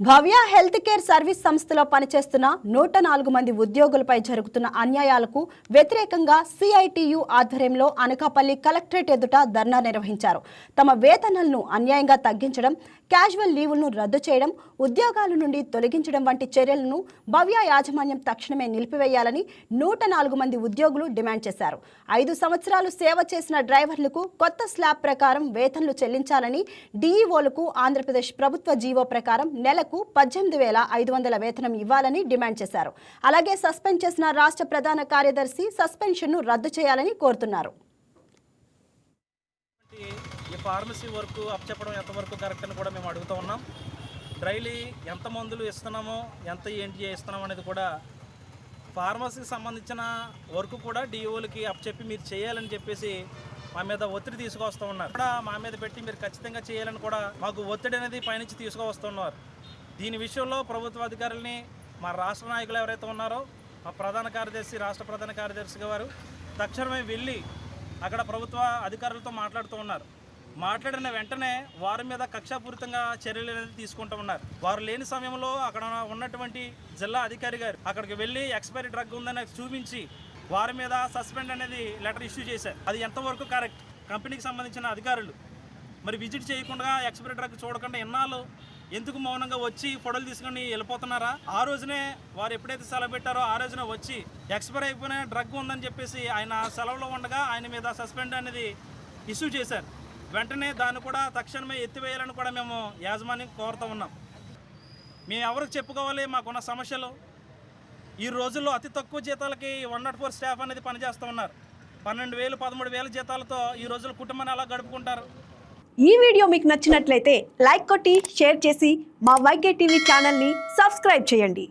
భవ్య health care service సంస్థలో పనిచేస్తున్న 104 మంది ఉద్యోగులపై జరుగుతున్న అన్యాయాలకు వ్యతిరేకంగా సిఐటియు ఆధ్వర్యంలో అనకాపల్లి కలెక్టరేట్ ఎదుట ధర్నా నిర్వహించారు. తమ వేతనాలను అన్యాయంగా తగ్గించడం, క్యాజువల్ లీవులను రద్దు చేయడం, ఉద్యోగాల నుండి తొలగించడం వంటి చర్యలను భవ్య యాజమాన్యం తక్షణమే నిలిపివేయాలని 104 మంది ఉద్యోగులు డిమాండ్ చేశారు. 5 సంవత్సరాలు సేవ చేసిన డ్రైవర్లకు కొత్త స్లాబ్ ప్రకారం వేతనాలు చెల్లించాలని, డిఈఓలకు ఆంధ్రప్రదేశ్ ప్రభుత్వ జీవో ప్రకారం నెలకు 18,500 వేతనం ఇవ్వాలని డిమాండ్ చేశారు. అలాగే సస్పెండ్ చేసిన రాష్ట్ర ప్రధాన కార్యదర్శి సస్పెన్షన్ను రద్దు చేయాలని కోరుతున్నారు. ఈ ఫార్మసీ వర్క్ అప్పచెప్పడం ఎంతవరకు కరెక్ట్ అని కూడా మేము అడుగుతూ ఉన్నాం. డైలీ ఎంత మందులు ఇస్తున్నామో, ఎంత ఏంటి ఇస్తున్నాం అనేది కూడా ఫార్మసీకి సంబంధించిన వర్క్ కూడా డిఓలకి అప్పచెప్పి మీరు చేయాలని చెప్పేసి మా మీద ఒత్తిడి తీసుకొస్తూ ఉన్నారు. కూడా మా మీద పెట్టి మీరు ఖచ్చితంగా చేయాలని కూడా మాకు ఒత్తిడి అనేది పైనుంచి తీసుకువస్తున్నారు. దీని విషయంలో ప్రభుత్వ అధికారులని, మా రాష్ట్ర నాయకులు ఎవరైతే ఉన్నారో, మా ప్రధాన కార్యదర్శి, రాష్ట్ర ప్రధాన కార్యదర్శి గారు తక్షణమే వెళ్ళి అక్కడ ప్రభుత్వ అధికారులతో మాట్లాడుతూ ఉన్నారు. మాట్లాడిన వెంటనే వారి మీద కక్షాపూరితంగా చర్యలు అనేది తీసుకుంటూ ఉన్నారు. వారు లేని సమయంలో అక్కడ ఉన్నటువంటి జిల్లా అధికారి గారు అక్కడికి వెళ్ళి ఎక్స్పైరీ డ్రగ్ ఉందని చూపించి వారి మీద సస్పెండ్ అనేది లెటర్ ఇష్యూ చేశారు. అది ఎంతవరకు కరెక్ట్? కంపెనీకి సంబంధించిన అధికారులు మరి విజిట్ చేయకుండా, ఎక్స్పైరీ డ్రగ్ చూడకుండా ఎన్నాళ్ళు ఎందుకు మౌనంగా వచ్చి ఫోటోలు తీసుకొని వెళ్ళిపోతున్నారా? ఆ రోజునే వారు ఎప్పుడైతే సెలవు పెట్టారో ఆ రోజున వచ్చి ఎక్స్పైర్ అయిపోయిన డ్రగ్ ఉందని చెప్పేసి ఆయన సెలవులో ఉండగా ఆయన మీద సస్పెండ్ అనేది ఇష్యూ చేశారు. వెంటనే దాన్ని కూడా తక్షణమే ఎత్తివేయాలని కూడా మేము యాజమాన్యం కోరుతూ ఉన్నాం. మేము ఎవరికి చెప్పుకోవాలి మాకున్న సమస్యలు? ఈ రోజుల్లో అతి తక్కువ జీతాలకి 104 స్టాఫ్ అనేది పనిచేస్తూ ఉన్నారు. 12,000, 13,000 జీతాలతో ఈ రోజుల్లో కుటుంబాన్ని ఎలా గడుపుకుంటారు? ఈ వీడియో మీకు నచ్చినట్లయితే లైక్ కొట్టి షేర్ చేసి మా వైకే టీవీ ఛానల్ని సబ్స్క్రైబ్ చేయండి.